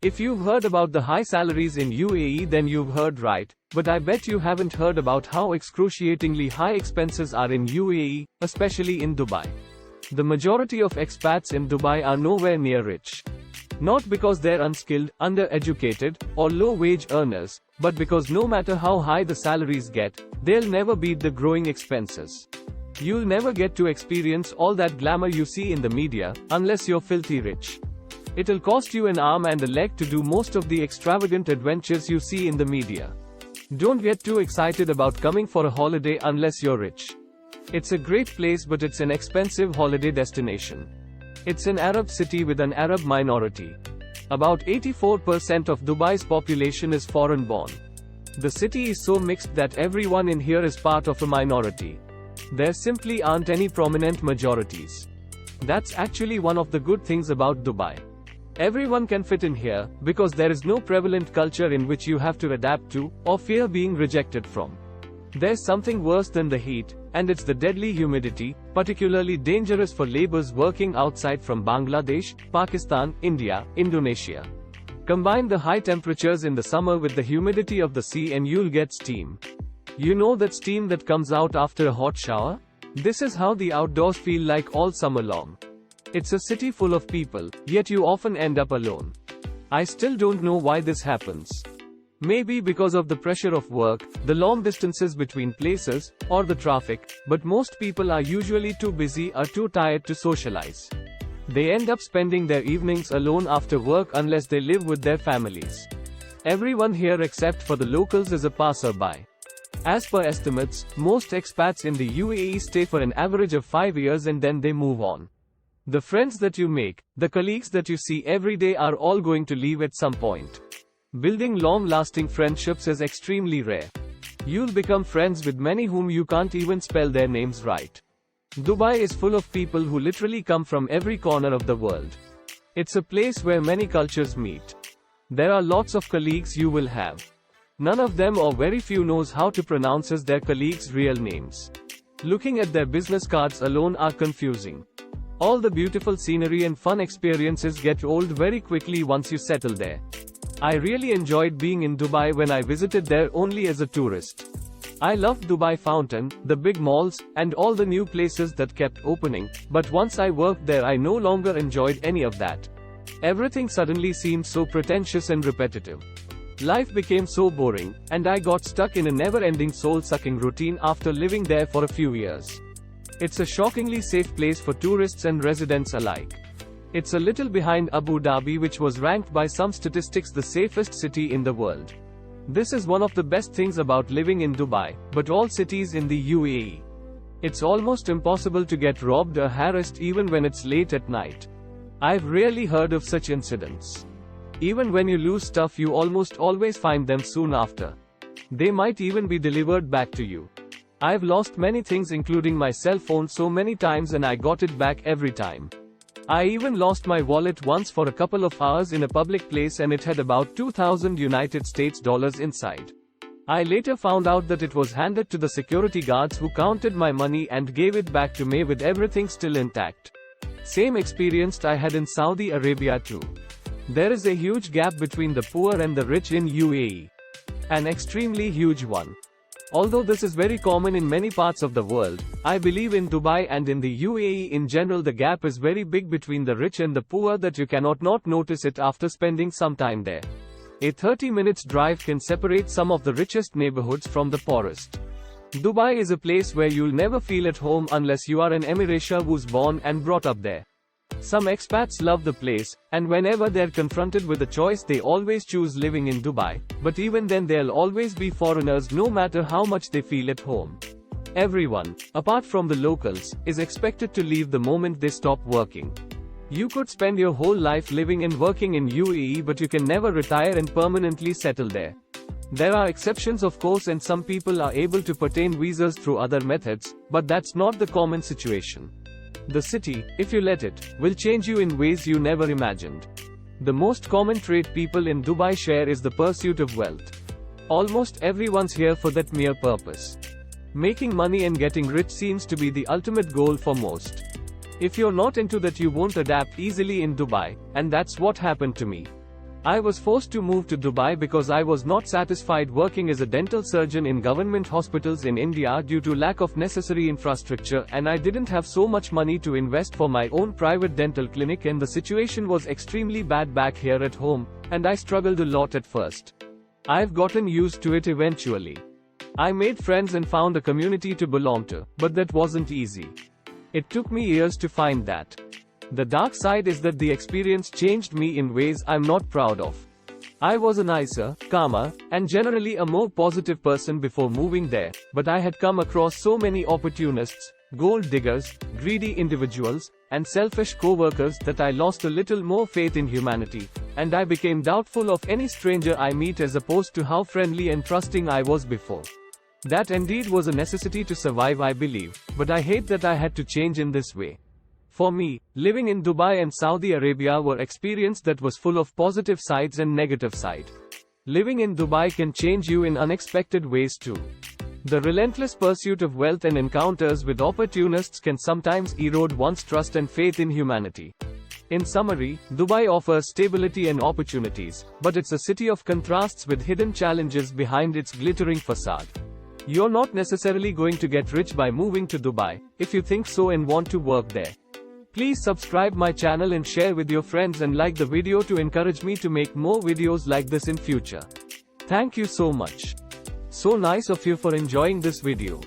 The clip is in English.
If you've heard about the high salaries in UAE, then you've heard right, but I bet you haven't heard about how excruciatingly high expenses are in UAE, especially in Dubai. The majority of expats in Dubai are nowhere near rich. Not because they're unskilled, undereducated, or low-wage earners, but because no matter how high the salaries get, they'll never beat the growing expenses. You'll never get to experience all that glamour you see in the media, unless you're filthy rich. It'll cost you an arm and a leg to do most of the extravagant adventures you see in the media. Don't get too excited about coming for a holiday unless you're rich. It's a great place, but it's an expensive holiday destination. It's an Arab city with an Arab minority. About 84% of Dubai's population is foreign-born. The city is so mixed that everyone in here is part of a minority. There simply aren't any prominent majorities. That's actually one of the good things about Dubai. Everyone can fit in here, because there is no prevalent culture in which you have to adapt to, or fear being rejected from. There's something worse than the heat, and it's the deadly humidity, particularly dangerous for laborers working outside from Bangladesh, Pakistan, India, Indonesia. Combine the high temperatures in the summer with the humidity of the sea and you'll get steam. You know that steam that comes out after a hot shower? This is how the outdoors feel like all summer long. It's a city full of people, yet you often end up alone. I still don't know why this happens. Maybe because of the pressure of work, the long distances between places, or the traffic, but most people are usually too busy or too tired to socialize. They end up spending their evenings alone after work unless they live with their families. Everyone here except for the locals is a passerby. As per estimates, most expats in the UAE stay for an average of 5 years and then they move on. The friends that you make, the colleagues that you see every day are all going to leave at some point. Building long-lasting friendships is extremely rare. You'll become friends with many whom you can't even spell their names right. Dubai is full of people who literally come from every corner of the world. It's a place where many cultures meet. There are lots of colleagues you will have. None of them or very few knows how to pronounce their colleagues' real names. Looking at their business cards alone are confusing. All the beautiful scenery and fun experiences get old very quickly once you settle there. I really enjoyed being in Dubai when I visited there only as a tourist. I loved Dubai Fountain, the big malls, and all the new places that kept opening, but once I worked there I no longer enjoyed any of that. Everything suddenly seemed so pretentious and repetitive. Life became so boring, and I got stuck in a never-ending soul-sucking routine after living there for a few years. It's a shockingly safe place for tourists and residents alike. It's a little behind Abu Dhabi, which was ranked by some statistics the safest city in the world. This is one of the best things about living in Dubai, but all cities in the UAE. It's almost impossible to get robbed or harassed even when it's late at night. I've rarely heard of such incidents. Even when you lose stuff, you almost always find them soon after. They might even be delivered back to you. I've lost many things including my cell phone so many times and I got it back every time. I even lost my wallet once for a couple of hours in a public place and it had about 2,000 United States dollars inside. I later found out that it was handed to the security guards who counted my money and gave it back to me with everything still intact. Same experience I had in Saudi Arabia too. There is a huge gap between the poor and the rich in UAE. An extremely huge one. Although this is very common in many parts of the world, I believe in Dubai and in the UAE in general the gap is very big between the rich and the poor that you cannot not notice it after spending some time there. A 30 minutes drive can separate some of the richest neighborhoods from the poorest. Dubai is a place where you'll never feel at home unless you are an Emirati who's born and brought up there. Some expats love the place, and whenever they're confronted with a choice they always choose living in Dubai, but even then there'll always be foreigners no matter how much they feel at home. Everyone, apart from the locals, is expected to leave the moment they stop working. You could spend your whole life living and working in UAE but you can never retire and permanently settle there. There are exceptions of course, and some people are able to pertain visas through other methods, but that's not the common situation. The city, if you let it, will change you in ways you never imagined. The most common trait people in Dubai share is the pursuit of wealth. Almost everyone's here for that mere purpose. Making money and getting rich seems to be the ultimate goal for most. If you're not into that, you won't adapt easily in Dubai, and that's what happened to me. I was forced to move to Dubai because I was not satisfied working as a dental surgeon in government hospitals in India due to lack of necessary infrastructure, and I didn't have so much money to invest for my own private dental clinic, and the situation was extremely bad back here at home, and I struggled a lot at first. I've gotten used to it eventually. I made friends and found a community to belong to, but that wasn't easy. It took me years to find that. The dark side is that the experience changed me in ways I'm not proud of. I was a nicer, calmer, and generally a more positive person before moving there, but I had come across so many opportunists, gold diggers, greedy individuals, and selfish co-workers that I lost a little more faith in humanity, and I became doubtful of any stranger I meet as opposed to how friendly and trusting I was before. That indeed was a necessity to survive, I believe, but I hate that I had to change in this way. For me, living in Dubai and Saudi Arabia were experiences that was full of positive sides and negative side. Living in Dubai can change you in unexpected ways too. The relentless pursuit of wealth and encounters with opportunists can sometimes erode one's trust and faith in humanity. In summary, Dubai offers stability and opportunities, but it's a city of contrasts with hidden challenges behind its glittering facade. You're not necessarily going to get rich by moving to Dubai, if you think so and want to work there. Please subscribe my channel and share with your friends and like the video to encourage me to make more videos like this in future. Thank you so much. So nice of you for enjoying this video.